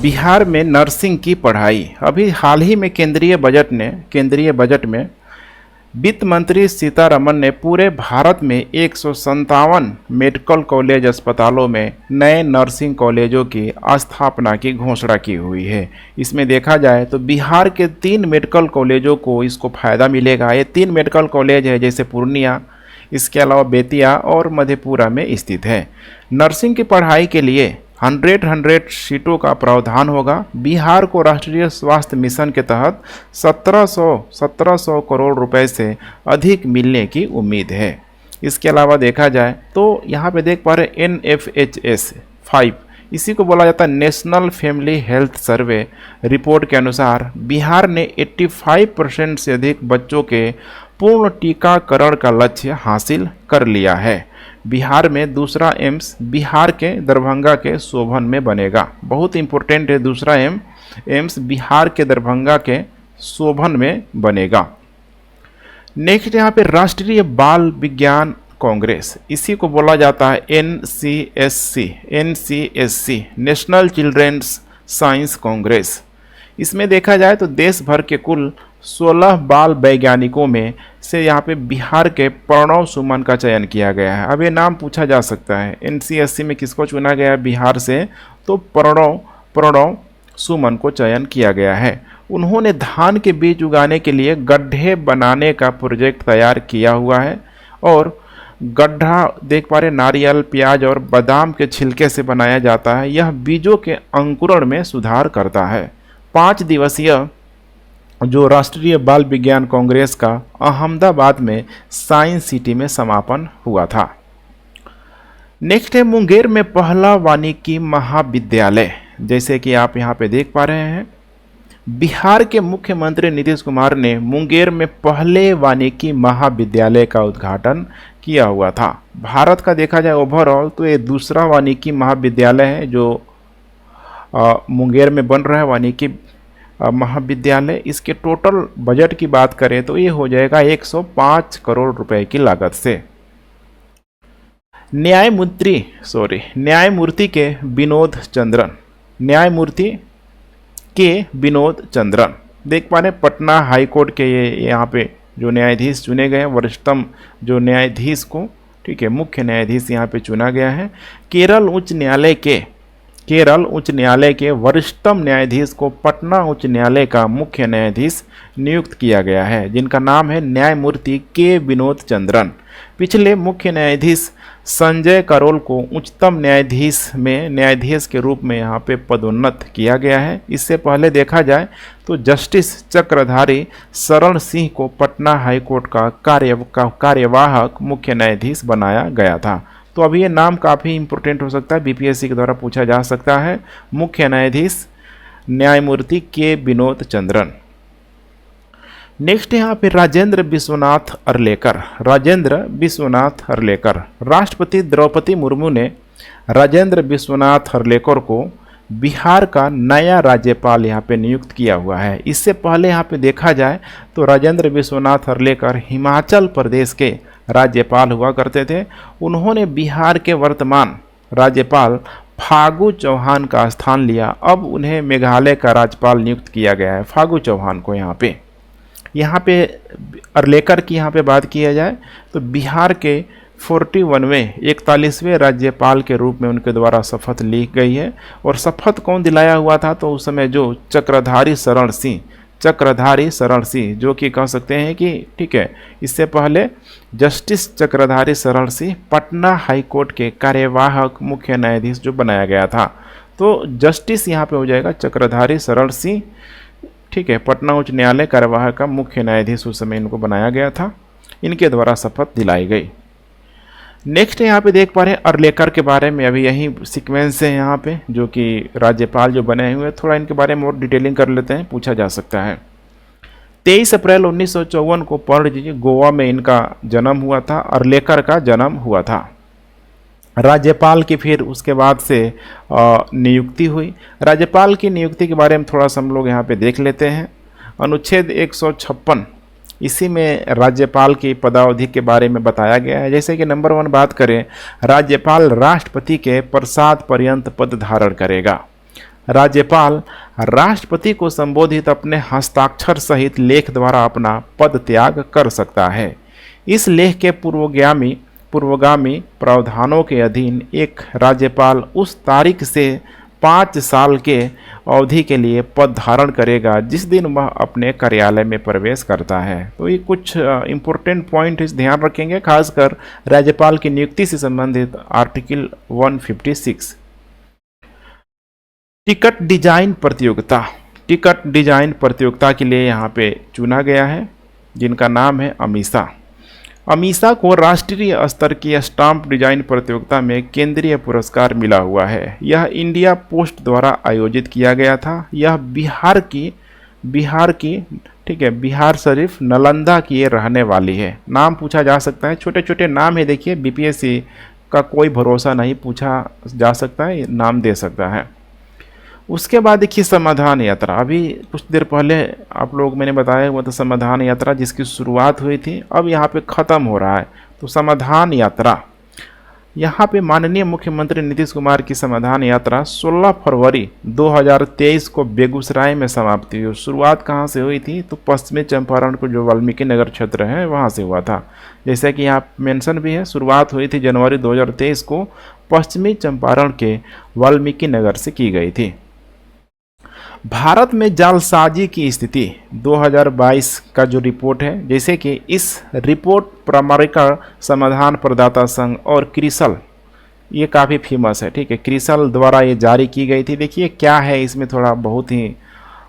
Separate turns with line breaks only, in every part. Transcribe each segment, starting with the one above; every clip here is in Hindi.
बिहार में नर्सिंग की पढ़ाई। अभी हाल ही में केंद्रीय बजट में वित्त मंत्री सीतारमण ने पूरे भारत में 157 मेडिकल कॉलेज अस्पतालों में नए नर्सिंग कॉलेजों की स्थापना की घोषणा की हुई है। इसमें देखा जाए तो बिहार के 3 मेडिकल कॉलेजों को इसको फ़ायदा मिलेगा। ये 3 मेडिकल कॉलेज है, जैसे पूर्णिया, इसके अलावा बेतिया और मधेपुरा में स्थित है। नर्सिंग की पढ़ाई के लिए 100 सीटों का प्रावधान होगा। बिहार को राष्ट्रीय स्वास्थ्य मिशन के तहत 1700 करोड़ रुपए से अधिक मिलने की उम्मीद है। इसके अलावा देखा जाए तो यहाँ पे देख पा रहे NFHS 5, इसी को बोला जाता है national family health survey report के अनुसार बिहार ने 85% से अधिक बच्चों के पूर्ण टीकाकरण का लक्ष्य हासिल कर लिया है। बिहार में दूसरा एम्स बिहार के दरभंगा के शोभन में बनेगा। बहुत इंपॉर्टेंट है, दूसरा एम्स बिहार के दरभंगा के शोभन में बनेगा। नेक्स्ट यहाँ पे राष्ट्रीय बाल विज्ञान कांग्रेस, इसी को बोला जाता है NCSC national children's science congress. इसमें देखा जाए तो देश भर के कुल 16 बाल वैज्ञानिकों में से यहाँ पे बिहार के प्रणव सुमन का चयन किया गया है। अब ये नाम पूछा जा सकता है NCSC में किसको चुना गया है बिहार से, तो प्रणव सुमन को चयन किया गया है। उन्होंने धान के बीज उगाने के लिए गड्ढे बनाने का प्रोजेक्ट तैयार किया हुआ है और गड्ढा देख पा रहे नारियल, प्याज और बादाम के छिलके से बनाया जाता है। यह बीजों के अंकुरण में सुधार करता है। 5 दिवसीय जो राष्ट्रीय बाल विज्ञान कांग्रेस का अहमदाबाद में साइंस सिटी में समापन हुआ था। नेक्स्ट है मुंगेर में पहला वानिकी महाविद्यालय। जैसे कि आप यहाँ पे देख पा रहे हैं, बिहार के मुख्यमंत्री नीतीश कुमार ने मुंगेर में पहले वानिकी महाविद्यालय का उद्घाटन किया हुआ था। भारत का देखा जाए ओवरऑल तो ये दूसरा वानिकी महाविद्यालय है जो मुंगेर में बन रहा है, वानिकी महाविद्यालय। इसके टोटल बजट की बात करें तो ये हो जाएगा 105 करोड़ रुपए की लागत से। न्यायमूर्ति के विनोद चंद्रन देख पा रहे पटना हाई कोर्ट के ये यहाँ पे जो न्यायाधीश चुने गए हैं, वरिष्ठतम जो न्यायाधीश को, ठीक है, मुख्य न्यायाधीश यहाँ पे चुना गया है। केरल उच्च न्यायालय के वरिष्ठतम न्यायाधीश को पटना उच्च न्यायालय का मुख्य न्यायाधीश नियुक्त किया गया है, जिनका नाम है न्यायमूर्ति के विनोद चंद्रन। पिछले मुख्य न्यायाधीश संजय करोल को उच्चतम न्यायाधीश के रूप में यहाँ पे पदोन्नत किया गया है। इससे पहले देखा जाए तो जस्टिस चक्रधारी शरण सिंह को पटना हाईकोर्ट का कार्यवाहक मुख्य न्यायाधीश बनाया गया था। तो अभी ये नाम काफ़ी इंपॉर्टेंट हो सकता है, बीपीएससी के द्वारा पूछा जा सकता है। मुख्य न्यायाधीश न्यायमूर्ति के विनोद चंद्रन। नेक्स्ट यहाँ पे राजेंद्र विश्वनाथ अर्लेकर। राष्ट्रपति द्रौपदी मुर्मू ने राजेंद्र विश्वनाथ अर्लेकर को बिहार का नया राज्यपाल यहाँ पे नियुक्त किया हुआ है। इससे पहले यहाँ पे देखा जाए तो राजेंद्र विश्वनाथ अर्लेकर हिमाचल प्रदेश के राज्यपाल हुआ करते थे। उन्होंने बिहार के वर्तमान राज्यपाल फागू चौहान का स्थान लिया। अब उन्हें मेघालय का राज्यपाल नियुक्त किया गया है, फागू चौहान को। यहाँ पे अर्लेकर की यहाँ पे बात किया जाए तो बिहार के 41वें राज्यपाल के रूप में उनके द्वारा शपथ ली गई है। और शपथ कौन दिलाया हुआ था, तो उस समय जो चक्रधारी शरण सिंह जो कि कह सकते हैं कि, ठीक है, इससे पहले justice Chakradhari Sharan Singh Patna high court के कार्यवाहक मुख्य न्यायाधीश जो बनाया गया था। तो जस्टिस यहाँ पे हो जाएगा चक्रधारी शरण सिंह, ठीक है, पटना उच्च न्यायालय कार्यवाहक का मुख्य न्यायाधीश उस समय इनको बनाया गया था। इनके द्वारा शपथ दिलाई गई। नेक्स्ट यहाँ पे देख पा रहे हैं अर्लेकर के बारे में, अभी यही सीक्वेंस है यहाँ पे जो कि राज्यपाल जो बने हुए हैं। थोड़ा इनके बारे में और डिटेलिंग कर लेते हैं, पूछा जा सकता है। 23 अप्रैल 1954 को पणजी गोवा में इनका जन्म हुआ था, अर्लेकर का जन्म हुआ था। राज्यपाल की फिर उसके बाद से नियुक्ति हुई। राज्यपाल की नियुक्ति के बारे में थोड़ा सा हम लोग यहाँ पे देख लेते हैं। अनुच्छेद 156 इसी में राज्यपाल की पदावधि के बारे में बताया गया है। जैसे कि नंबर 1 बात करें, राज्यपाल राष्ट्रपति के प्रसाद पर्यंत पद धारण करेगा। राज्यपाल राष्ट्रपति को संबोधित अपने हस्ताक्षर सहित लेख द्वारा अपना पद त्याग कर सकता है। इस लेख के पूर्वगामी प्रावधानों के अधीन एक राज्यपाल उस तारीख से 5 साल के अवधि के लिए पद धारण करेगा जिस दिन वह अपने कार्यालय में प्रवेश करता है। तो ये कुछ इंपॉर्टेंट पॉइंट इस ध्यान रखेंगे, खासकर राज्यपाल की नियुक्ति से संबंधित आर्टिकल 156। टिकट डिजाइन प्रतियोगिता के लिए यहाँ पे चुना गया है, जिनका नाम है अमीषा। अमीषा को राष्ट्रीय स्तर की स्टाम्प डिजाइन प्रतियोगिता में केंद्रीय पुरस्कार मिला हुआ है। यह इंडिया पोस्ट द्वारा आयोजित किया गया था। यह बिहार की ठीक है, बिहार शरीफ नालंदा की ये रहने वाली है। नाम पूछा जा सकता है, छोटे छोटे नाम है, देखिए बीपीएससी का कोई भरोसा नहीं, पूछा जा सकता है, नाम दे सकता है। उसके बाद देखिए समाधान यात्रा, अभी कुछ देर पहले आप लोग मैंने बताया वो तो समाधान यात्रा जिसकी शुरुआत हुई थी, अब यहाँ पे ख़त्म हो रहा है। तो समाधान यात्रा, यहाँ पे माननीय मुख्यमंत्री नीतीश कुमार की समाधान यात्रा 16 फरवरी 2023 को बेगूसराय में समाप्त हुई। शुरुआत कहाँ से हुई थी? तो पश्चिमी चंपारण को जो वाल्मीकि नगर क्षेत्र है वहाँ से हुआ था। जैसे कि यहाँ मेंशन भी है, शुरुआत हुई थी जनवरी 2023 को पश्चिमी चंपारण के वाल्मीकि नगर से की गई थी। भारत में जालसाजी की स्थिति 2022 का जो रिपोर्ट है, जैसे कि इस रिपोर्ट प्रमाणिका समाधान प्रदाता संघ और क्रिसल, ये काफ़ी फेमस है, ठीक है, क्रिसल द्वारा ये जारी की गई थी। देखिए क्या है इसमें, थोड़ा बहुत ही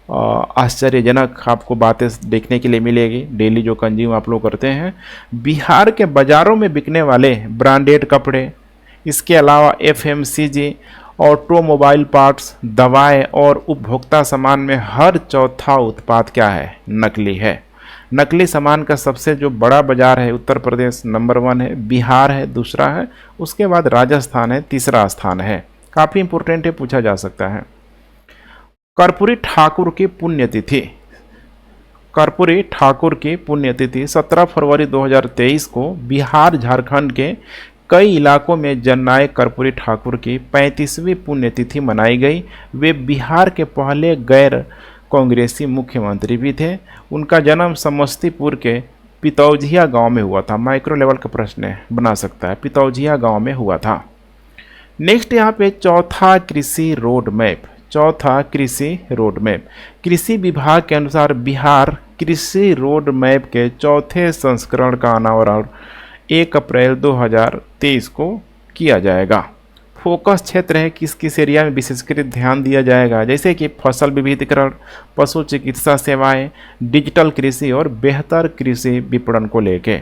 आश्चर्यजनक आपको बातें देखने के लिए मिलेगी डेली जो कंज्यूम आप लोग करते हैं। बिहार के बाज़ारों में बिकने वाले ब्रांडेड कपड़े, इसके अलावा एफएमसीजी, ऑटोमोबाइल पार्ट्स, दवाएं और उपभोक्ता सामान में हर चौथा उत्पाद क्या है? नकली है। नकली सामान का सबसे जो बड़ा बाजार है उत्तर प्रदेश नंबर 1 है, बिहार है दूसरा है, उसके बाद राजस्थान है तीसरा स्थान है। काफ़ी इंपॉर्टेंट है, पूछा जा सकता है। कर्पूरी ठाकुर की पुण्यतिथि 17 फरवरी 2023 को बिहार झारखंड के कई इलाकों में जननायक कर्पूरी ठाकुर की 35वीं पुण्यतिथि मनाई गई। वे बिहार के पहले गैर कांग्रेसी मुख्यमंत्री भी थे। उनका जन्म समस्तीपुर के पितौजिया गांव में हुआ था। माइक्रो लेवल का प्रश्न बना सकता है, पितौजिया गांव में हुआ था। नेक्स्ट यहाँ पे चौथा कृषि रोड मैप। कृषि विभाग के अनुसार बिहार कृषि रोड मैप के चौथे संस्करण का अनावरण 1 अप्रैल 2023 को किया जाएगा। फोकस क्षेत्र है, किस किस एरिया में विशेषकर ध्यान दिया जाएगा, जैसे कि फसल विविधीकरण, पशु चिकित्सा सेवाएं, डिजिटल कृषि और बेहतर कृषि विपणन को लेके।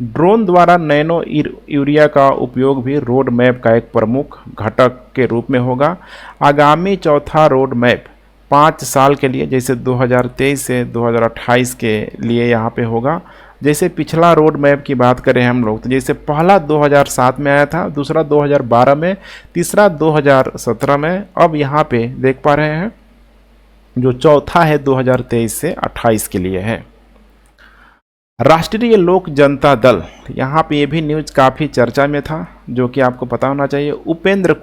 ड्रोन द्वारा नैनो यूरिया का उपयोग भी रोड मैप का एक प्रमुख घटक के रूप में होगा। आगामी चौथा रोड मैप 5 साल के लिए, जैसे 2023 से 2028 के लिए यहाँ पे होगा। जैसे पिछला रोड मैप की बात करें हम लोग, तो जैसे पहला 2007 में आया था, दूसरा 2012 में, तीसरा 2017 में, अब यहाँ पे देख पा रहे हैं जो चौथा है 2023 से 28 के लिए है। राष्ट्रीय लोक जनता दल, यहाँ पे ये भी न्यूज काफ़ी चर्चा में था, जो कि आपको पता होना चाहिए। उपेंद्र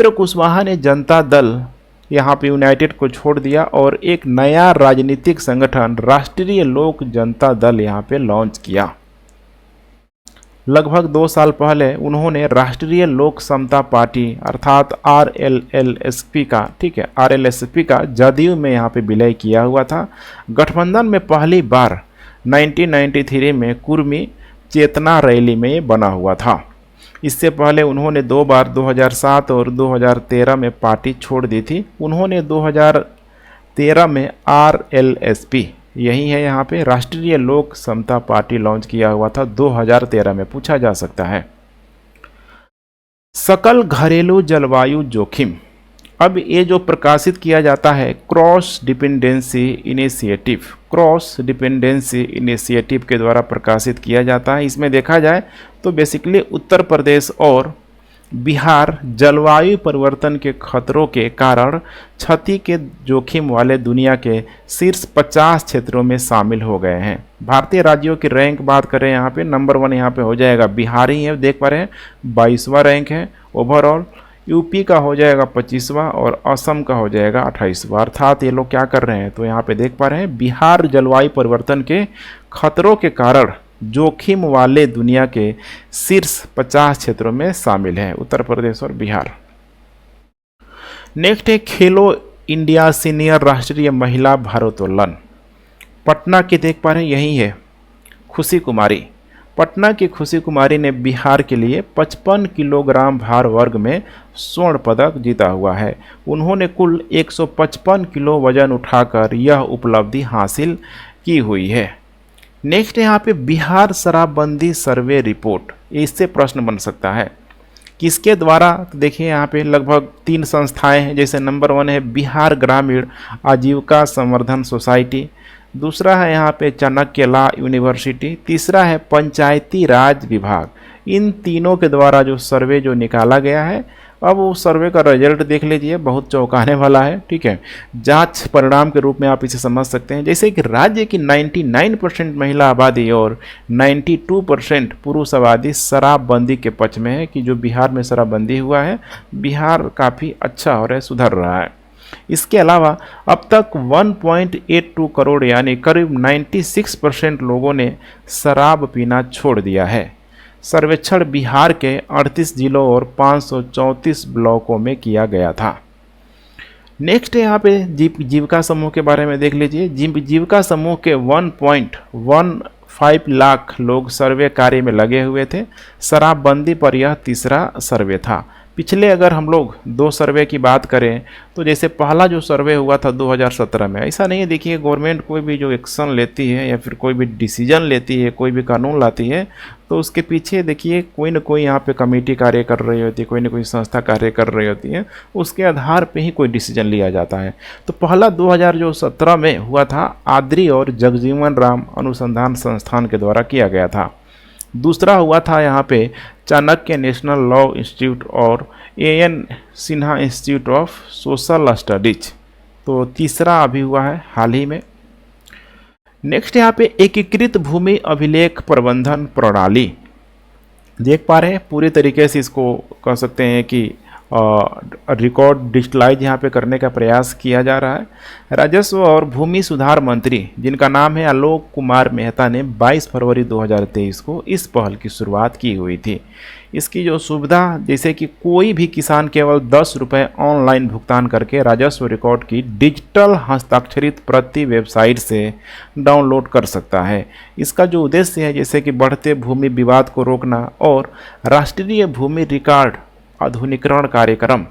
कुशवाहा ने जनता दल यहाँ पे यूनाइटेड को छोड़ दिया और एक नया राजनीतिक संगठन राष्ट्रीय लोक जनता दल यहाँ पे लॉन्च किया। लगभग 2 साल पहले उन्होंने राष्ट्रीय लोक समता पार्टी अर्थात आरएलएसपी का, ठीक है, आरएलएसपी का जदयू में यहाँ पे विलय किया हुआ था। गठबंधन में पहली बार 1993 में कुर्मी चेतना रैली में बना हुआ था। इससे पहले उन्होंने 2 बार 2007 और 2013 में पार्टी छोड़ दी थी। उन्होंने 2013 में आरएलएसपी, यही है यहाँ पे, राष्ट्रीय लोक समता पार्टी लॉन्च किया हुआ था 2013 में, पूछा जा सकता है। सकल घरेलू जलवायु जोखिम, अब ये जो प्रकाशित किया जाता है क्रॉस डिपेंडेंसी इनिशिएटिव के द्वारा प्रकाशित किया जाता है। इसमें देखा जाए तो बेसिकली उत्तर प्रदेश और बिहार जलवायु परिवर्तन के खतरों के कारण क्षति के जोखिम वाले दुनिया के शीर्ष 50 क्षेत्रों में शामिल हो गए हैं। भारतीय राज्यों की रैंक बात करें यहाँ पे नंबर 1 यहाँ पे हो जाएगा बिहार ही है, देख पा रहे हैं 22वां रैंक है ओवरऑल। यूपी का हो जाएगा 25वां और असम का हो जाएगा 28वां। अर्थात ये लोग क्या कर रहे हैं, तो यहाँ पे देख पा रहे हैं बिहार जलवायु परिवर्तन के खतरों के कारण जोखिम वाले दुनिया के शीर्ष 50 क्षेत्रों में शामिल है, उत्तर प्रदेश और बिहार। नेक्स्ट है खेलो इंडिया सीनियर राष्ट्रीय महिला भारोत्तोलन। पटना की देख पा रहे हैं, यही है खुशी कुमारी। पटना की खुशी कुमारी ने बिहार के लिए 55 किलोग्राम भार वर्ग में स्वर्ण पदक जीता हुआ है। उन्होंने कुल 155 किलो वजन उठाकर यह उपलब्धि हासिल की हुई है। नेक्स्ट यहाँ पे बिहार शराबबंदी सर्वे रिपोर्ट, इससे प्रश्न बन सकता है किसके द्वारा। तो देखिए यहाँ पे लगभग 3 संस्थाएं हैं, जैसे नंबर 1 है बिहार ग्रामीण आजीविका संवर्धन सोसाइटी, दूसरा है यहाँ पे चाणक्य लॉ यूनिवर्सिटी, तीसरा है पंचायती राज विभाग। इन तीनों के द्वारा जो सर्वे जो निकाला गया है, अब वो सर्वे का रिजल्ट देख लीजिए, बहुत चौंकाने वाला है। ठीक है, जांच परिणाम के रूप में आप इसे समझ सकते हैं, जैसे कि राज्य की 99% महिला आबादी और 92% पुरुष आबादी शराबबंदी के पक्ष में है, कि जो बिहार में शराबबंदी हुआ है, बिहार काफ़ी अच्छा हो रहा है, सुधर रहा है। इसके अलावा अब तक 1.82 करोड़ यानी करीब 96% लोगों ने शराब पीना छोड़ दिया है। सर्वेक्षण बिहार के 38 जिलों और 534 ब्लॉकों में किया गया था। नेक्स्ट है यहाँ पे जीविका समूह के बारे में देख लीजिए। जीविका समूह के 1.15 लाख लोग सर्वे कार्य में लगे हुए थे। शराबबंदी पर यह तीसरा सर्वे था। पिछले अगर हम लोग 2 सर्वे की बात करें, तो जैसे पहला जो सर्वे हुआ था 2017 में, ऐसा नहीं है, देखिए गवर्नमेंट कोई भी जो एक्शन लेती है या फिर कोई भी डिसीजन लेती है, कोई भी कानून लाती है, तो उसके पीछे देखिए कोई ना कोई यहाँ पे कमेटी कार्य कर रही होती है, कोई ना कोई संस्था कार्य कर रही होती है, उसके आधार पे ही कोई डिसीजन लिया जाता है। तो पहला 2017 में हुआ था आद्री और जगजीवन राम अनुसंधान संस्थान के द्वारा किया गया था। दूसरा हुआ था यहाँ पे चाणक्य नेशनल लॉ इंस्टीट्यूट और AN Sinha institute of social studies. तो तीसरा अभी हुआ है हाल ही में। नेक्स्ट यहाँ पे एकीकृत भूमि अभिलेख प्रबंधन प्रणाली देख पा रहे हैं, पूरी तरीके से इसको कह सकते हैं कि रिकॉर्ड डिजिटलाइज यहाँ पे करने का प्रयास किया जा रहा है। राजस्व और भूमि सुधार मंत्री जिनका नाम है आलोक कुमार मेहता ने 22 फरवरी 2023 को इस पहल की शुरुआत की हुई थी। इसकी जो सुविधा, जैसे कि कोई भी किसान केवल 10 रुपये ऑनलाइन भुगतान करके राजस्व रिकॉर्ड की डिजिटल हस्ताक्षरित प्रति वेबसाइट से डाउनलोड कर सकता है। इसका जो उद्देश्य है, जैसे कि बढ़ते भूमि विवाद को रोकना और राष्ट्रीय भूमि रिकॉर्ड आधुनिकीकरण कार्यक्रम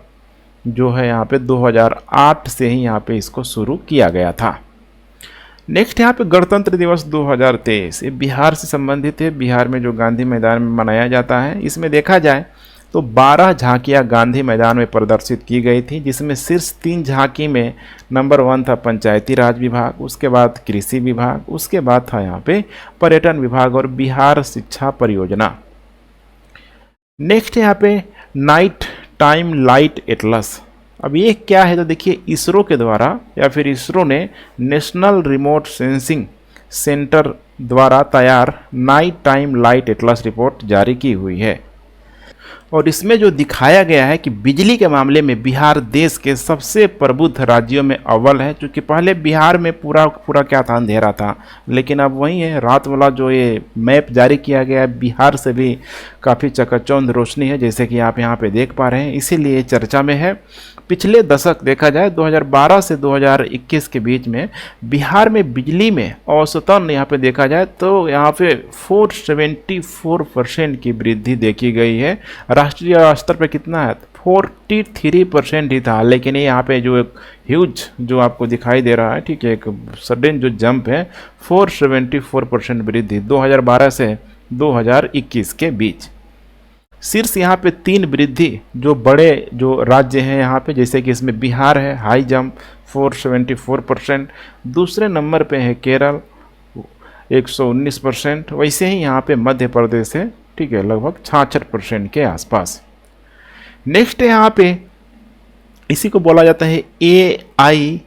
जो है यहाँ पे 2008 से ही यहाँ पे इसको शुरू किया गया था। नेक्स्ट यहाँ पे गणतंत्र दिवस 2023, ये बिहार से संबंधित है। बिहार में जो गांधी मैदान में मनाया जाता है, इसमें देखा जाए तो 12 झांकियाँ गांधी मैदान में प्रदर्शित की गई थी, जिसमें शीर्ष 3 झांकी में नंबर 1 था पंचायती राज विभाग, उसके बाद कृषि विभाग, उसके बाद था यहाँ पे पर्यटन विभाग और बिहार शिक्षा परियोजना। नेक्स्ट यहाँ पे नाइट टाइम लाइट एटलस। अब ये क्या है, तो देखिए इसरो के द्वारा या फिर इसरो ने नेशनल रिमोट सेंसिंग सेंटर द्वारा तैयार night time light Atlas report जारी की हुई है। और इसमें जो दिखाया गया है कि बिजली के मामले में बिहार देश के सबसे प्रबुद्ध राज्यों में अव्वल है, क्योंकि पहले बिहार में पूरा क्या था, अंधेरा था, लेकिन अब वही है, रात वाला जो ये मैप जारी किया गया है, बिहार से भी काफ़ी चकाचौंध रोशनी है, जैसे कि आप यहाँ पे देख पा रहे हैं, इसीलिए चर्चा में है। पिछले दशक देखा जाए 2012 से 2021 के बीच में बिहार में बिजली में औसतन यहाँ पे देखा जाए तो यहाँ पे 474% की वृद्धि देखी गई है। राष्ट्रीय स्तर पे कितना है, 43% ही था, लेकिन ये यहाँ पे जो एक ह्यूज जो आपको दिखाई दे रहा है, ठीक है, एक सडन जो जंप है 474% वृद्धि 2012 से 2021 के बीच। शीर्ष यहाँ पे 3 वृद्धि जो बड़े जो राज्य हैं यहाँ पे, जैसे कि इसमें बिहार है, हाई जंप 474%, दूसरे नंबर पे है केरल 119%, वैसे ही यहाँ पे मध्य प्रदेश है, ठीक है, लगभग 66% के आसपास। नेक्स्ट है यहाँ पे, इसी को बोला जाता है AISHE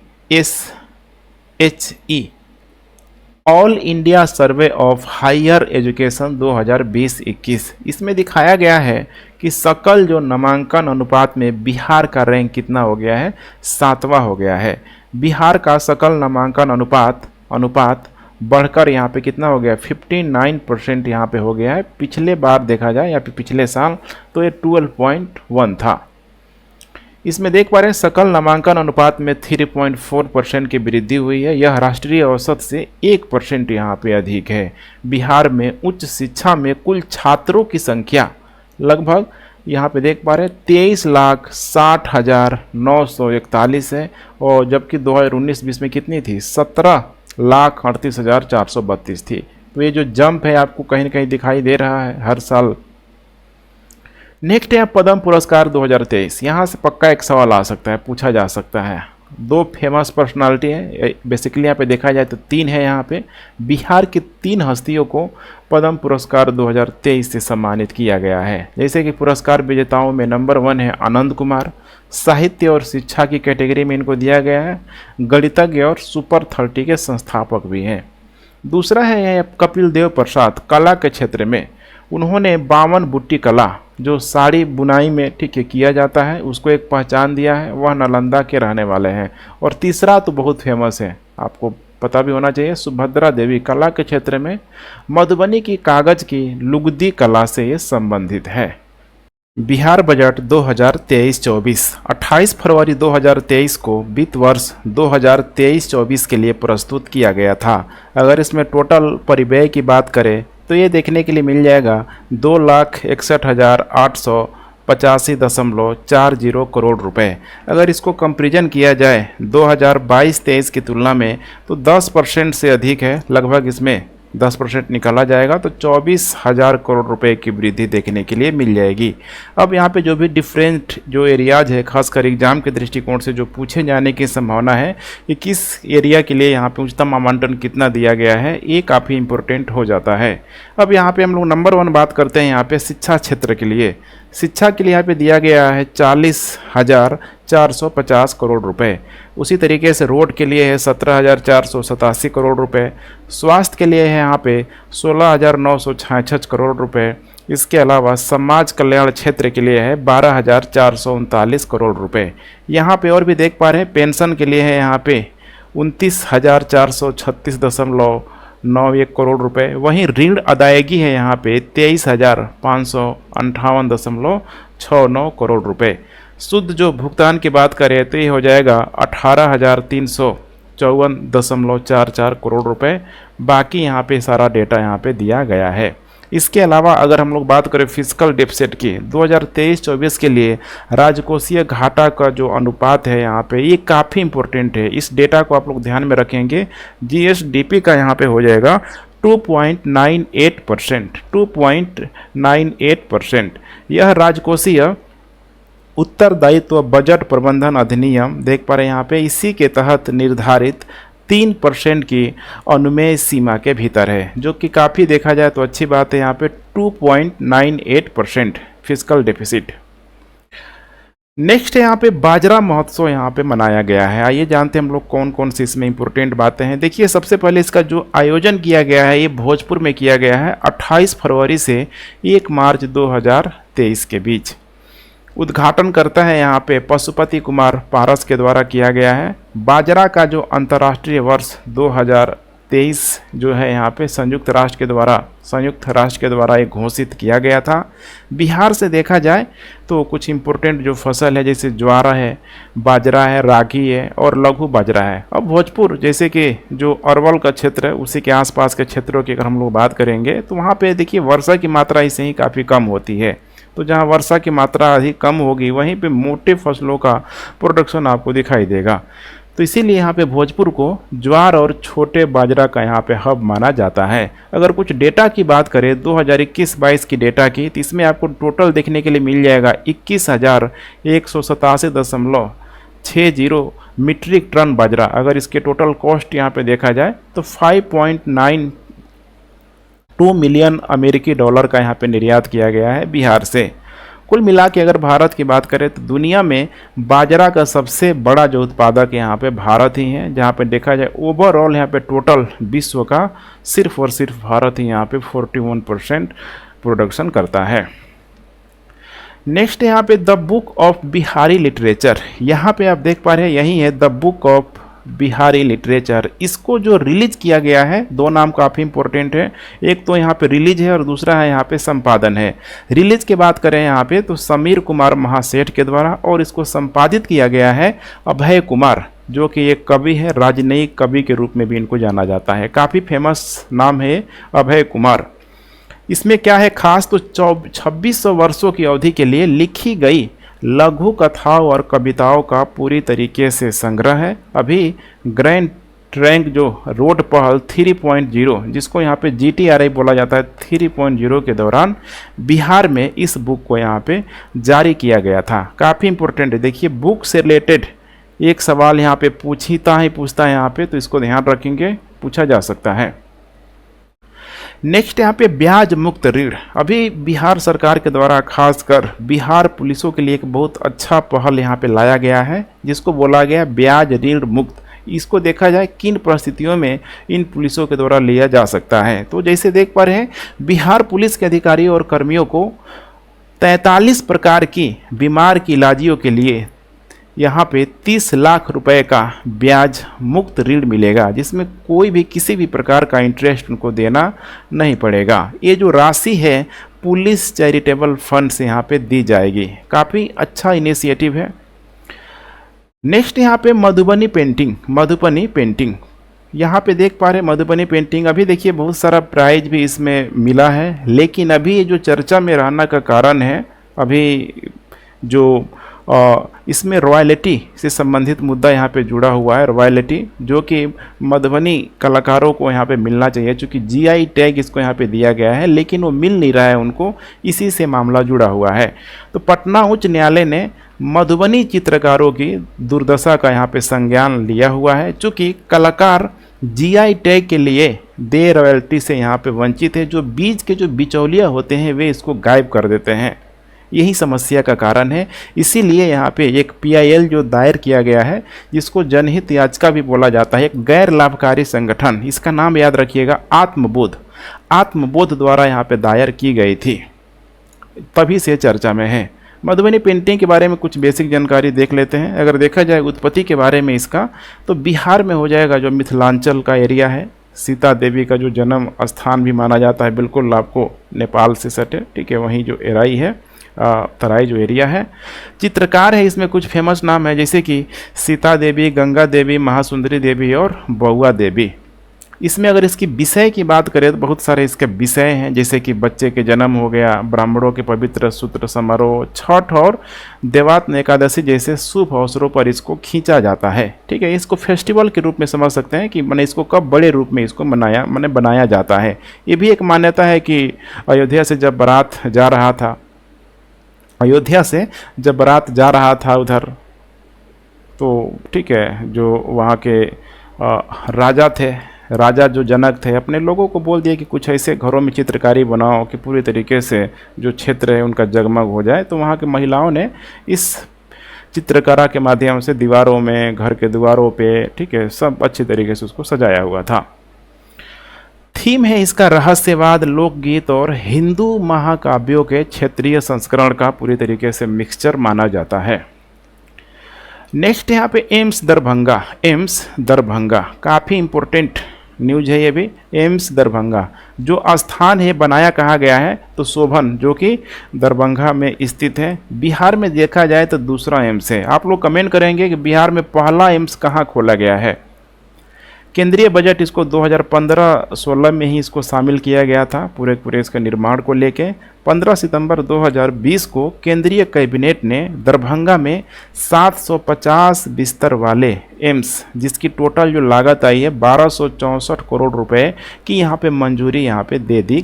all India survey of higher education 2020-21, इसमें दिखाया गया है कि सकल जो नामांकन अनुपात में बिहार का रैंक कितना हो गया है, 7वां हो गया है। बिहार का सकल नामांकन अनुपात बढ़कर यहाँ पे कितना हो गया, 59% यहाँ पे हो गया है। पिछले बार देखा जाए या फिर पिछले साल तो ये 12.1 था। इसमें देख पा रहे हैं सकल नामांकन अनुपात में 3.4% की वृद्धि हुई है। यह राष्ट्रीय औसत से 1% यहाँ पे अधिक है। बिहार में उच्च शिक्षा में कुल छात्रों की संख्या लगभग यहाँ पे देख पा रहे हैं 23,60,941 है, और जबकि 2019-20 में कितनी थी, 17,38,432 थी। तो ये जो जंप है आपको कहीं ना कहीं दिखाई दे रहा है हर साल। नेक्स्ट है पद्म पुरस्कार 2023। यहाँ से पक्का एक सवाल आ सकता है, पूछा जा सकता है। 2 फेमस पर्सनालिटी है, बेसिकली यहाँ पे देखा जाए तो 3 है। यहाँ पे बिहार की 3 हस्तियों को पद्म पुरस्कार 2023 से सम्मानित किया गया है। जैसे कि पुरस्कार विजेताओं में नंबर 1 है आनंद कुमार, साहित्य और शिक्षा की कैटेगरी में इनको दिया गया है। गणितज्ञ और सुपर 30 के संस्थापक भी हैं। दूसरा है कपिल देव प्रसाद, कला के क्षेत्र में उन्होंने 52 बुट्टी कला जो साड़ी बुनाई में ठीक है किया जाता है, उसको एक पहचान दिया है। वह नालंदा के रहने वाले हैं। और तीसरा तो बहुत फेमस है, आपको पता भी होना चाहिए, सुभद्रा देवी, कला के क्षेत्र में मधुबनी की कागज की लुगदी कला से ये संबंधित है। बिहार बजट 2023-24 28 फरवरी 2023 को वित्त वर्ष 2023-24 के लिए प्रस्तुत किया गया था। अगर इसमें टोटल परिव्यय की बात करें तो ये देखने के लिए मिल जाएगा 2,61,885.40 करोड़ रुपए। अगर इसको कंपेरिजन किया जाए 2022-23 की तुलना में तो 10% से अधिक है। लगभग इसमें 10% निकाला जाएगा तो 24,000 करोड़ रुपए की वृद्धि देखने के लिए मिल जाएगी। अब यहाँ पे जो भी डिफरेंट जो एरियाज है, खासकर एग्जाम के दृष्टिकोण से जो पूछे जाने की संभावना है कि किस एरिया के लिए यहाँ पे उच्चतम आवंटन कितना दिया गया है, ये काफ़ी इंपॉर्टेंट हो जाता है। अब यहाँ पे हम लोग नंबर 1 बात करते हैं यहाँ पे शिक्षा क्षेत्र के लिए। शिक्षा के लिए यहाँ पे दिया गया है 40,450 करोड़ रुपए। उसी तरीके से रोड के लिए है 17,487 करोड़ रुपए। स्वास्थ्य के लिए है यहाँ पे 16,966 करोड़ रुपए। इसके अलावा समाज कल्याण क्षेत्र के लिए है 12,439 करोड़ रुपए। यहाँ पे और भी देख पा रहे हैं पेंशन के लिए है यहाँ पे 29,436.91 करोड़ रुपए। वहीं ऋण अदायगी है यहाँ पे 23,558.69 करोड़ रुपए। शुद्ध जो भुगतान की बात करें तो ये हो जाएगा 18,354.44 करोड़ रुपए। बाकी यहाँ पे सारा डेटा यहाँ पे दिया गया है। इसके अलावा अगर हम लोग बात करें फिजिकल डेफिसिट की 2023-24 के लिए राजकोषीय घाटा का जो अनुपात है यहाँ पे ये काफ़ी इंपॉर्टेंट है। इस डेटा को आप लोग ध्यान में रखेंगे। जीएसडीपी का यहाँ पे हो जाएगा 2.98%। 2.98%। यह राजकोषीय उत्तरदायित्व बजट प्रबंधन अधिनियम देख पा रहे हैं यहाँ पे, इसी के तहत निर्धारित 3% की अनुमेय सीमा के भीतर है, जो कि काफ़ी देखा जाए तो अच्छी बात है। यहाँ पे 2.98% फिजिकल डेफिसिट। नेक्स्ट है यहाँ पे बाजरा महोत्सव यहाँ पे मनाया गया है। आइए जानते हैं हम लोग कौन कौन सी इसमें इंपॉर्टेंट बातें हैं। देखिए सबसे पहले इसका जो आयोजन किया गया है ये भोजपुर में किया गया है 28 फरवरी से 1 मार्च 2023 के बीच। उद्घाटन करता है यहाँ पे पशुपति कुमार पारस के द्वारा किया गया है। बाजरा का जो अंतर्राष्ट्रीय वर्ष 2023 जो है यहाँ पे संयुक्त राष्ट्र के द्वारा ये घोषित किया गया था। बिहार से देखा जाए तो कुछ इम्पोर्टेंट जो फसल है जैसे ज्वार है, बाजरा है, रागी है और लघु बाजरा है। अब भोजपुर जैसे कि जो अरवल का क्षेत्र है उसी के आसपास के क्षेत्रों की अगर हम लोग बात करेंगे तो वहाँ पे देखिए वर्षा की मात्रा इसे ही काफ़ी कम होती है। तो जहाँ वर्षा की मात्रा अधिक कम होगी वहीं पे मोटे फसलों का प्रोडक्शन आपको दिखाई देगा। तो इसीलिए यहाँ पे भोजपुर को ज्वार और छोटे बाजरा का यहाँ पे हब माना जाता है। अगर कुछ डेटा की बात करें 2021-22 की डेटा की तो इसमें आपको टोटल देखने के लिए मिल जाएगा 21,187.60 मीट्रिक टन बाजरा। अगर इसके टोटल कॉस्ट यहाँ पे देखा जाए तो 5.92 मिलियन अमेरिकी डॉलर का यहाँ पे निर्यात किया गया है बिहार से। कुल मिला के अगर भारत की बात करें तो दुनिया में बाजरा का सबसे बड़ा जो उत्पादक यहाँ पे भारत ही है। जहाँ पे देखा जाए ओवरऑल यहाँ पे टोटल विश्व का सिर्फ और सिर्फ भारत ही यहाँ पे 41% प्रोडक्शन करता है। नेक्स्ट यहाँ पे the book of Bihari literature, यहाँ पे आप देख पा रहे हैं यही है the book of Bihari literature. इसको जो रिलीज किया गया है, दो नाम काफ़ी इंपॉर्टेंट है, एक तो यहाँ पे रिलीज है और दूसरा है यहाँ पे संपादन है। रिलीज की बात करें यहाँ पे तो समीर कुमार महासेठ के द्वारा, और इसको संपादित किया गया है अभय कुमार, जो कि एक कवि है, राजनयिक कवि के रूप में भी इनको जाना जाता है। काफ़ी फेमस नाम है अभय कुमार। इसमें क्या है खास तो 2600 वर्षों की अवधि के लिए लिखी गई लघु कथाओं और कविताओं का पूरी तरीके से संग्रह है। अभी ग्रैंड ट्रैंक जो रोड पहल 3.0, जिसको यहाँ पे GTRI बोला जाता है, 3.0 के दौरान बिहार में इस बुक को यहाँ पे जारी किया गया था। काफ़ी इंपॉर्टेंट है। देखिए बुक से रिलेटेड एक सवाल यहाँ पे पूछता है यहाँ पे, तो इसको ध्यान रखेंगे, पूछा जा सकता है। नेक्स्ट यहाँ पे ब्याज मुक्त ऋण। अभी बिहार सरकार के द्वारा खासकर बिहार पुलिसों के लिए एक बहुत अच्छा पहल यहाँ पे लाया गया है, जिसको बोला गया ब्याज ऋण मुक्त। इसको देखा जाए किन परिस्थितियों में इन पुलिसों के द्वारा लिया जा सकता है। तो जैसे देख पा रहे हैं बिहार पुलिस के अधिकारियों और कर्मियों को 43 प्रकार की बीमार की इलाजियों के लिए यहाँ पे 30 लाख रुपए का ब्याज मुक्त ऋण मिलेगा, जिसमें कोई भी किसी भी प्रकार का इंटरेस्ट उनको देना नहीं पड़ेगा। ये जो राशि है पुलिस चैरिटेबल फंड से यहाँ पे दी जाएगी। काफ़ी अच्छा इनिशिएटिव है। नेक्स्ट यहाँ पे मधुबनी पेंटिंग यहाँ पे देख पा रहे हैं मधुबनी पेंटिंग। अभी देखिए बहुत सारा प्राइज भी इसमें मिला है, लेकिन अभी ये जो चर्चा में रहना का कारण है, अभी जो इसमें रॉयल्टी से संबंधित मुद्दा यहाँ पे जुड़ा हुआ है। रॉयल्टी जो कि मधुबनी कलाकारों को यहाँ पे मिलना चाहिए, क्योंकि GI टैग इसको यहाँ पे दिया गया है, लेकिन वो मिल नहीं रहा है उनको, इसी से मामला जुड़ा हुआ है। तो पटना उच्च न्यायालय ने मधुबनी चित्रकारों की दुर्दशा का यहाँ पे संज्ञान लिया हुआ है। चूँकि कलाकार GI टैग के लिए दे रॉयल्टी से यहाँ पे वंचित है। जो बीच के जो बिचौलिया होते हैं वे इसको गायब कर देते हैं, यही समस्या का कारण है। इसीलिए यहाँ पे एक PIL जो दायर किया गया है, जिसको जनहित याचिका भी बोला जाता है, एक गैर लाभकारी संगठन, इसका नाम याद रखिएगा आत्मबोध द्वारा यहाँ पे दायर की गई थी, तभी से चर्चा में है। मधुबनी पेंटिंग के बारे में कुछ बेसिक जानकारी देख लेते हैं। अगर देखा जाए उत्पत्ति के बारे में इसका, तो बिहार में हो जाएगा, जो मिथिलांचल का एरिया है। सीता देवी का जो जन्म स्थान भी माना जाता है, बिल्कुल आपको नेपाल से सटे, ठीक है, वहीं जो एराई है, तराई जो एरिया है। चित्रकार है इसमें कुछ फेमस नाम है, जैसे कि सीता देवी, गंगा देवी, महासुंदरी देवी और बउआ देवी। इसमें अगर इसकी विषय की बात करें तो बहुत सारे इसके विषय हैं, जैसे कि बच्चे के जन्म हो गया, ब्राह्मणों के पवित्र सूत्र समारोह, छठ और देवात्म एकादशी जैसे शुभ अवसरों पर इसको खींचा जाता है। ठीक है, इसको फेस्टिवल के रूप में समझ सकते हैं कि मैंने इसको कब बड़े रूप में इसको बनाया जाता है। ये भी एक मान्यता है कि अयोध्या से जब बारात जा रहा था उधर, तो ठीक है, जो वहाँ के राजा जो जनक थे, अपने लोगों को बोल दिया कि कुछ ऐसे घरों में चित्रकारी बनाओ कि पूरी तरीके से जो क्षेत्र है उनका जगमग हो जाए। तो वहाँ की महिलाओं ने इस चित्रकला के माध्यम से दीवारों में, घर के दीवारों पे, ठीक है, सब अच्छी तरीके से उसको सजाया हुआ था। थीम है इसका रहस्यवाद, लोकगीत और हिंदू महाकाव्यों के क्षेत्रीय संस्करण का पूरी तरीके से मिक्सचर माना जाता है। नेक्स्ट यहाँ पे एम्स दरभंगा काफ़ी इंपॉर्टेंट न्यूज है ये भी। एम्स दरभंगा जो स्थान है बनाया कहाँ गया है, तो शोभन, जो कि दरभंगा में स्थित है। बिहार में देखा जाए तो दूसरा एम्स है। आप लोग कमेंट करेंगे कि बिहार में पहला एम्स कहाँ खोला गया है। केंद्रीय बजट इसको 2015-16 में ही इसको शामिल किया गया था, पूरे इसका निर्माण को लेके। 15 सितंबर 2020 को केंद्रीय कैबिनेट ने दरभंगा में 750 बिस्तर वाले एम्स, जिसकी टोटल जो लागत आई है 1264 करोड़ रुपए की, यहाँ पे मंजूरी यहाँ पे दे दी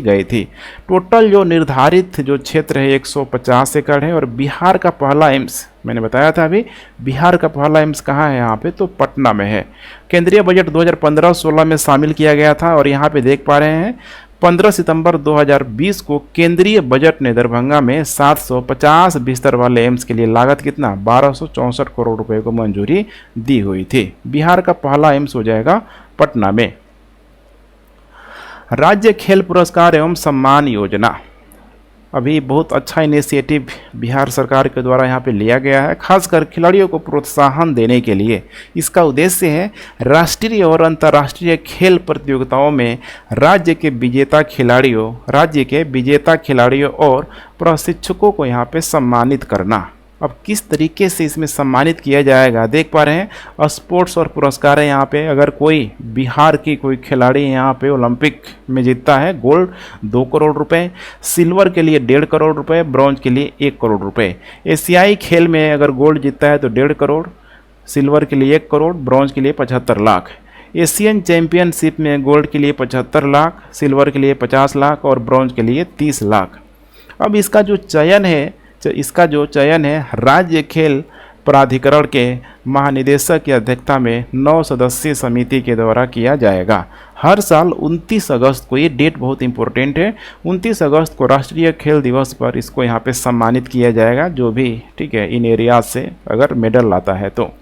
गई थी। टोटल जो निर्धारित जो क्षेत्र है 150 एकड़ है। और बिहार का पहला एम्स, मैंने बताया था अभी, बिहार का पहला एम्स कहाँ है यहाँ पे, तो पटना में है। केंद्रीय बजट 2015-16 में शामिल किया गया था। और यहाँ पे देख पा रहे हैं 15 सितंबर 2020 को केंद्रीय बजट ने दरभंगा में 750 बिस्तर वाले एम्स के लिए लागत कितना 1264 करोड़ रुपए को मंजूरी दी हुई थी। बिहार का पहला एम्स हो जाएगा पटना में। राज्य खेल पुरस्कार एवं सम्मान योजना, अभी बहुत अच्छा इनिशिएटिव बिहार सरकार के द्वारा यहाँ पे लिया गया है, खासकर खिलाड़ियों को प्रोत्साहन देने के लिए। इसका उद्देश्य है राष्ट्रीय और अंतर्राष्ट्रीय खेल प्रतियोगिताओं में राज्य के विजेता खिलाड़ियों और प्रशिक्षकों को यहाँ पे सम्मानित करना। अब किस तरीके से इसमें सम्मानित किया जाएगा देख पा रहे हैं। स्पोर्ट्स और पुरस्कार है यहाँ पे, अगर कोई बिहार की कोई खिलाड़ी यहाँ पे ओलंपिक में जीतता है, गोल्ड 2 करोड़ रुपए, सिल्वर के लिए 1.5 करोड़ रुपए, ब्रॉन्ज के लिए 1 करोड़ रुपए। एशियाई खेल में अगर गोल्ड जीतता है तो 1.5 करोड़, सिल्वर के लिए 1 करोड़, ब्रॉन्ज के लिए 75 लाख। एशियन चैंपियनशिप में गोल्ड के लिए 75 लाख, सिल्वर के लिए 50 लाख और ब्रॉन्ज के लिए 30 लाख। अब इसका जो चयन है राज्य खेल प्राधिकरण के महानिदेशक की अध्यक्षता में 9 सदस्यीय समिति के द्वारा किया जाएगा। हर साल 29 अगस्त को, ये डेट बहुत इंपॉर्टेंट है, 29 अगस्त को राष्ट्रीय खेल दिवस पर इसको यहाँ पे सम्मानित किया जाएगा, जो भी ठीक है इन एरियाज से अगर मेडल लाता है तो।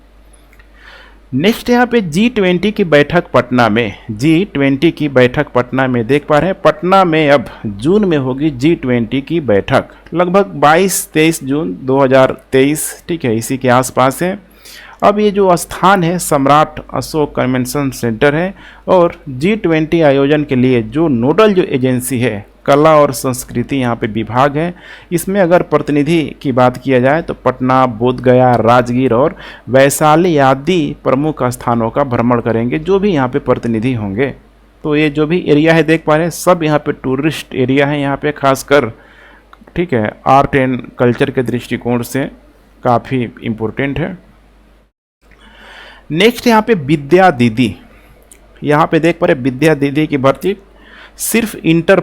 नेक्स्ट यहाँ पे G20 की बैठक पटना में, G20 की बैठक पटना में देख पा रहे हैं। पटना में अब जून में होगी G20 की बैठक, लगभग 22-23 जून 2023, ठीक है, इसी के आसपास है। अब ये जो स्थान है सम्राट अशोक कन्वेंशन सेंटर है, और G20 आयोजन के लिए जो नोडल जो एजेंसी है कला और संस्कृति यहाँ पे विभाग है। इसमें अगर प्रतिनिधि की बात किया जाए तो पटना, बोधगया, राजगीर और वैशाली आदि प्रमुख स्थानों का भ्रमण करेंगे जो भी यहाँ पे प्रतिनिधि होंगे। तो ये जो भी एरिया है देख पा रहे हैं, सब यहाँ पे टूरिस्ट एरिया है यहाँ पे, खासकर ठीक है आर्ट एंड कल्चर के दृष्टिकोण से काफ़ी इम्पोर्टेंट है। नेक्स्ट यहाँ पे विद्या दीदी, यहाँ पे देख पा रहे विद्या दीदी की भर्ती सिर्फ इंटर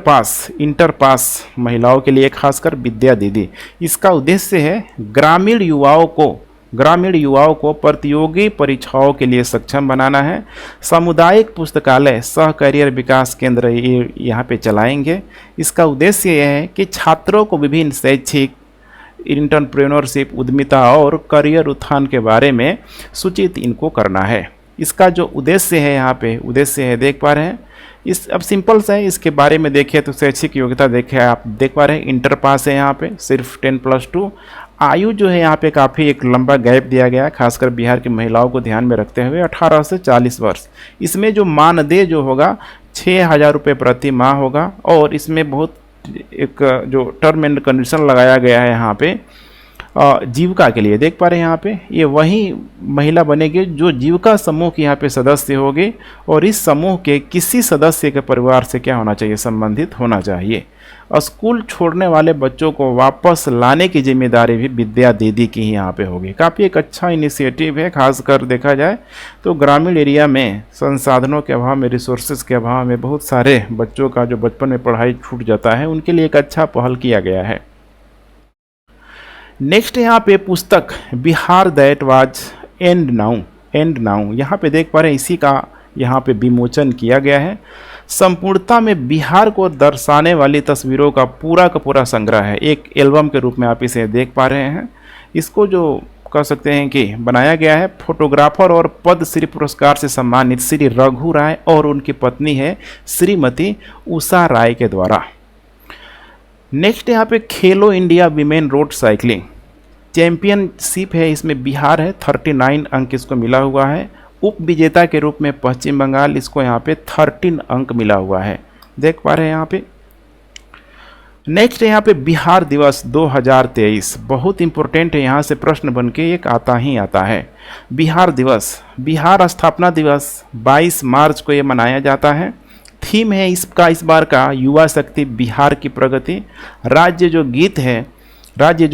पास महिलाओं के लिए, खासकर विद्या दीदी। इसका उद्देश्य है ग्रामीण युवाओं को प्रतियोगी परीक्षाओं के लिए सक्षम बनाना है। सामुदायिक पुस्तकालय सह करियर विकास केंद्र यहाँ पे चलाएंगे। इसका उद्देश्य यह है कि छात्रों को विभिन्न शैक्षिक, एंटरप्रेन्योरशिप, उद्यमिता और करियर उत्थान के बारे में सूचित इनको करना है। इसका जो उद्देश्य है यहाँ पे देख पा रहे हैं, इस अब सिंपल सा है, इसके बारे में देखिए तो शैक्षिक योग्यता देखे आप देख पा रहे हैं, इंटर पास है यहाँ पे, सिर्फ 10+2। आयु जो है यहाँ पे काफ़ी एक लंबा गैप दिया गया है, खासकर बिहार की महिलाओं को ध्यान में रखते हुए 18 से 40 वर्ष। इसमें जो मानदेय जो होगा 6,000 रुपये प्रति माह होगा, और इसमें बहुत एक जो टर्म एंड कंडीशन लगाया गया है यहाँ पे जीविका के लिए देख पा रहे हैं यहाँ पे, ये वही महिला बनेगी जो जीविका समूह की यहाँ पे सदस्य होगी, और इस समूह के किसी सदस्य के परिवार से क्या होना चाहिए, संबंधित होना चाहिए। स्कूल छोड़ने वाले बच्चों को वापस लाने की जिम्मेदारी भी विद्या दीदी की ही यहाँ पे होगी। काफ़ी एक अच्छा इनिशिएटिव है, खासकर देखा जाए तो ग्रामीण एरिया में संसाधनों के अभाव में, रिसोर्सेज के अभाव में बहुत सारे बच्चों का जो बचपन में पढ़ाई छूट जाता है, उनके लिए एक अच्छा पहल किया गया है। नेक्स्ट यहाँ पे पुस्तक Bihar that was and now यहाँ पे देख पा रहे हैं, इसी का यहाँ पे विमोचन किया गया है। संपूर्णता में बिहार को दर्शाने वाली तस्वीरों का पूरा संग्रह है, एक एल्बम के रूप में आप इसे देख पा रहे हैं। इसको जो कह सकते हैं कि बनाया गया है फोटोग्राफर और पद्मश्री पुरस्कार से सम्मानित श्री रघु राय और उनकी पत्नी है श्रीमती उषा राय के द्वारा। नेक्स्ट यहाँ पे खेलो India women road cycling championship है, इसमें बिहार है, 39 अंक इसको मिला हुआ है। उप विजेता के रूप में पश्चिम बंगाल, इसको यहाँ पे 13 अंक मिला हुआ है, देख पा रहे हैं यहाँ पे। नेक्स्ट यहाँ पे बिहार दिवस 2023 बहुत इंपॉर्टेंट है, यहाँ से प्रश्न बन के एक आता है। बिहार दिवस, बिहार स्थापना दिवस 22 मार्च को ये मनाया जाता है। थीम है इसका इस बार का युवा शक्ति बिहार की प्रगति। राज्य जो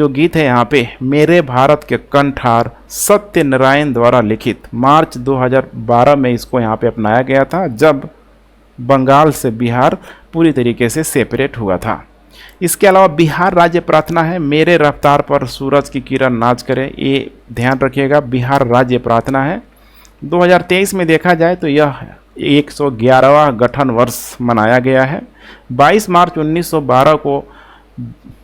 गीत है यहाँ पे मेरे भारत के कंठार सत्यनारायण द्वारा लिखित, मार्च 2012 में इसको यहाँ पे अपनाया गया था, जब बंगाल से बिहार पूरी तरीके से सेपरेट हुआ था। इसके अलावा बिहार राज्य प्रार्थना है, मेरे रफ्तार पर सूरज की किरण नाच करे, ये ध्यान रखिएगा, बिहार राज्य प्रार्थना है। 2023 में देखा जाए तो यह 111वां गठन वर्ष मनाया गया है। 22 मार्च 1912 को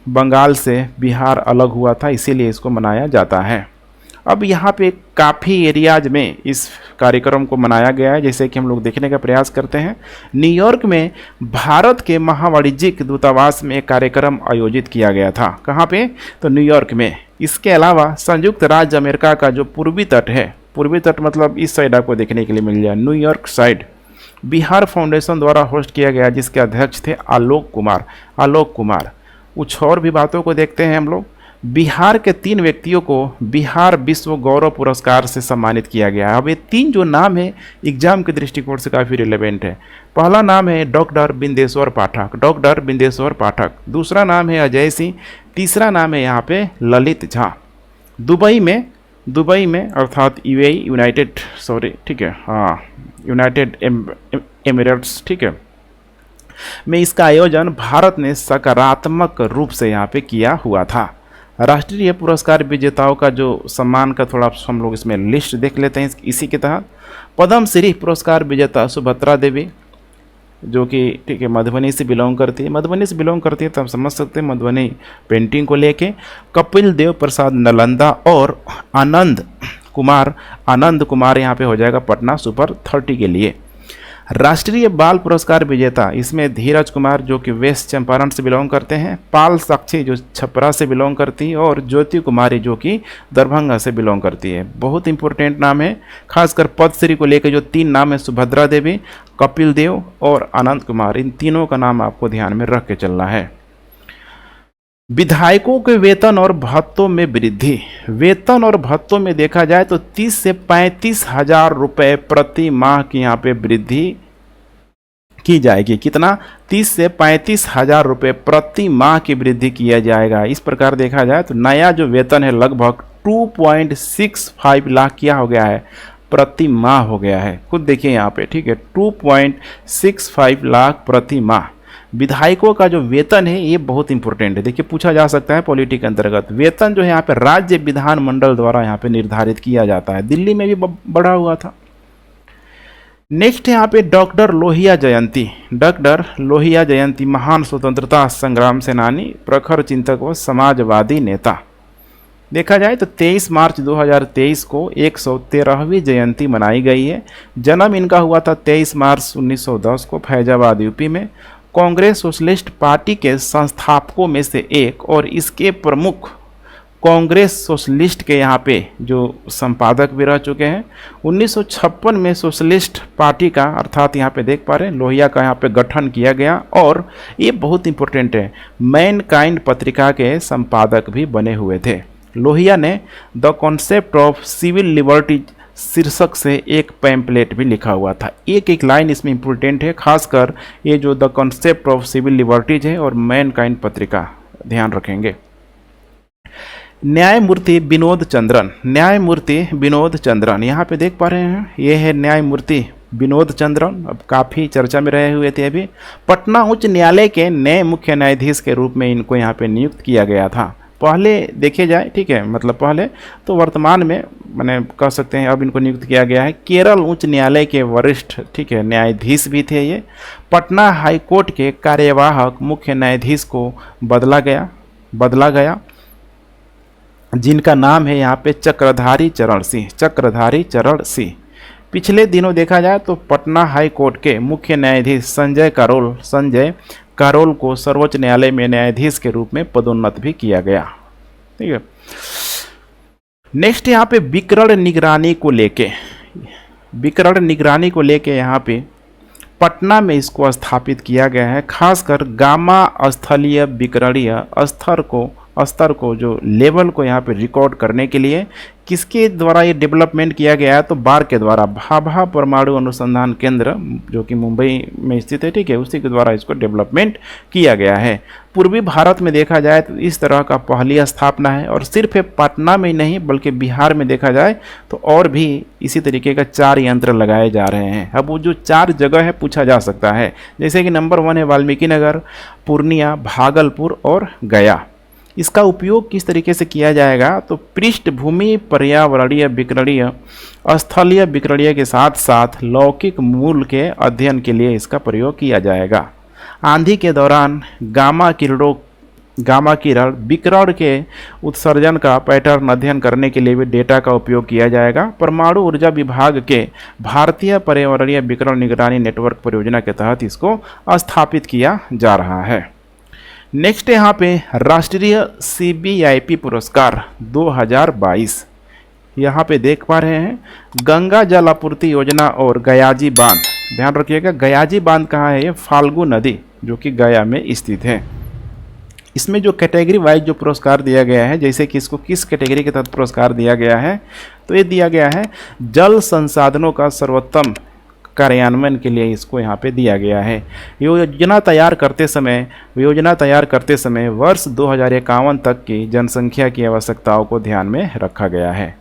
बंगाल से बिहार अलग हुआ था, इसीलिए इसको मनाया जाता है। अब यहाँ पे काफ़ी एरियाज में इस कार्यक्रम को मनाया गया है, जैसे कि हम लोग देखने का प्रयास करते हैं। न्यूयॉर्क में भारत के महावाणिज्यिक दूतावास में एक कार्यक्रम आयोजित किया गया था। कहाँ पे? तो न्यूयॉर्क में। इसके अलावा संयुक्त राज्य अमेरिका का जो पूर्वी तट है, पूर्वी तट मतलब इस साइड आपको देखने के लिए मिल जाए, न्यूयॉर्क साइड, बिहार फाउंडेशन द्वारा होस्ट किया गया, जिसके अध्यक्ष थे आलोक कुमार। कुछ और भी बातों को देखते हैं हम लोग। बिहार के 3 व्यक्तियों को बिहार विश्व गौरव पुरस्कार से सम्मानित किया गया है। अब ये 3 जो नाम है एग्जाम के दृष्टिकोण से काफ़ी रिलेवेंट है। पहला नाम है डॉक्टर बिंदेश्वर पाठक, दूसरा नाम है अजय सिंह, तीसरा नाम है यहाँ पे ललित झा। दुबई में अर्थात यूनाइटेड एमिरेट्स, ठीक है, में इसका आयोजन भारत ने सकारात्मक रूप से यहाँ पे किया हुआ था। राष्ट्रीय पुरस्कार विजेताओं का जो सम्मान का थोड़ा हम लोग इसमें लिस्ट देख लेते हैं। इसी के तहत पद्म श्री पुरस्कार विजेता सुभद्रा देवी, जो कि ठीक है मधुबनी से बिलोंग करती है, तो हम समझ सकते हैं मधुबनी पेंटिंग को लेके। कपिल देव प्रसाद नालंदा और आनंद कुमार यहाँ पे हो जाएगा पटना सुपर 30 के लिए। राष्ट्रीय बाल पुरस्कार विजेता, इसमें धीरज कुमार जो कि वेस्ट चंपारण से बिलोंग करते हैं, पाल साक्षी जो छपरा से बिलोंग करती है, और ज्योति कुमारी जो कि दरभंगा से बिलोंग करती है। बहुत इंपॉर्टेंट नाम है, खासकर पद्मश्री को लेकर जो 3 नाम है, सुभद्रा देवी, कपिल देव और आनंद कुमार, इन तीनों का नाम आपको ध्यान में रख के चलना है। विधायकों के वेतन और भत्तों में वृद्धि। वेतन और भत्तों में देखा जाए तो 30 से 35 हजार रुपये प्रति माह की यहाँ पे वृद्धि की जाएगी। कितना? 30 से 35 हजार रुपये प्रति माह की वृद्धि किया जाएगा। इस प्रकार देखा जाए तो नया जो वेतन है लगभग 2.65 लाख क्या हो गया है? प्रति माह हो गया है। खुद देखिए यहाँ पे, ठीक है, 2.65 लाख प्रति माह। विधायकों का जो वेतन है ये बहुत इंपॉर्टेंट है। देखिए पूछा जा सकता है पॉलिटी के अंतर्गत। वेतन जो है यहाँ पे राज्य विधानमंडल द्वारा यहाँ पे निर्धारित किया जाता है। दिल्ली में भी बढ़ा हुआ था। नेक्स्ट यहाँ पे डॉक्टर लोहिया जयंती महान स्वतंत्रता संग्राम सेनानी, प्रखर चिंतक व समाजवादी नेता। देखा जाए तो 23 मार्च 2023 को 113वीं जयंती मनाई गई है। जन्म इनका हुआ था 23 मार्च 1910 को फैजाबाद यूपी में। कांग्रेस सोशलिस्ट पार्टी के संस्थापकों में से एक और इसके प्रमुख कांग्रेस सोशलिस्ट के यहाँ पे जो संपादक भी रह चुके हैं। 1956 में सोशलिस्ट पार्टी का, अर्थात यहाँ पे देख पा रहे हैं लोहिया का यहाँ पे गठन किया गया, और ये बहुत इंपॉर्टेंट है, मैनकाइंड पत्रिका के संपादक भी बने हुए थे। लोहिया ने the concept of civil liberty शीर्षक से एक पैम्पलेट भी लिखा हुआ था। एक लाइन इसमें इंपॉर्टेंट है, खासकर ये जो the concept of civil liberties है और मैनकाइंड पत्रिका, ध्यान रखेंगे। न्यायमूर्ति विनोद चंद्रन यहाँ पे देख पा रहे हैं, ये है न्यायमूर्ति विनोद चंद्रन। अब काफ़ी चर्चा में रहे हुए थे। अभी पटना उच्च न्यायालय के नए मुख्य न्यायाधीश के रूप में इनको यहाँ पे नियुक्त किया गया था। पहले देखे जाए, ठीक है, मतलब पहले तो वर्तमान में मैंने कह सकते हैं अब इनको नियुक्त किया गया है। केरल उच्च न्यायालय के वरिष्ठ, ठीक है, न्यायाधीश भी थे ये। पटना हाई कोर्ट के कार्यवाहक मुख्य न्यायाधीश को बदला गया, जिनका नाम है यहाँ पे चक्रधारी चरण सिंह। पिछले दिनों देखा जाए तो पटना हाई कोर्ट के मुख्य न्यायाधीश संजय करोल को सर्वोच्च न्यायालय में न्यायाधीश के रूप में पदोन्नत भी किया गया। ठीक है, नेक्स्ट यहाँ पे विकर्ण निगरानी को लेके यहाँ पे पटना में इसको स्थापित किया गया है। खासकर गामा स्थलीय विकरणीय स्तर को जो लेवल को यहाँ पे रिकॉर्ड करने के लिए किसके द्वारा ये डेवलपमेंट किया गया है? तो बार के द्वारा, भाभा परमाणु अनुसंधान केंद्र जो कि मुंबई में स्थित है, ठीक है, उसी के द्वारा इसको डेवलपमेंट किया गया है। पूर्वी भारत में देखा जाए तो इस तरह का पहली स्थापना है, और सिर्फ पटना में ही नहीं बल्कि बिहार में देखा जाए तो और भी इसी तरीके का 4 यंत्र लगाए जा रहे हैं। अब वो जो 4 जगह है पूछा जा सकता है, जैसे कि नंबर 1 है वाल्मीकि नगर, पूर्णिया, भागलपुर और गया। इसका उपयोग किस तरीके से किया जाएगा, तो पृष्ठभूमि पर्यावरणीय विकिरणीय, स्थलीय विकिरणीय के साथ साथ लौकिक मूल के अध्ययन के लिए इसका प्रयोग किया जाएगा। आंधी के दौरान गामा किरण विकिरण के उत्सर्जन का पैटर्न अध्ययन करने के लिए भी डेटा का उपयोग किया जाएगा। परमाणु ऊर्जा विभाग के भारतीय पर्यावरणीय विकिरण निगरानी नेटवर्क परियोजना के तहत इसको स्थापित किया जा रहा है। नेक्स्ट यहाँ पे राष्ट्रीय CBIP पुरस्कार 2022, यहाँ पे देख पा रहे हैं गंगा जल आपूर्ति योजना और गयाजी बांध। ध्यान रखिएगा गयाजी बांध कहाँ है, ये फाल्गु नदी जो कि गया में स्थित है। इसमें जो कैटेगरी वाइज जो पुरस्कार दिया गया है, जैसे कि इसको किस कैटेगरी के तहत पुरस्कार दिया गया है, तो ये दिया गया है जल संसाधनों का सर्वोत्तम कार्यान्वयन के लिए इसको यहाँ पे दिया गया है। योजना तैयार करते समय वर्ष 2051 तक की जनसंख्या की आवश्यकताओं को ध्यान में रखा गया है।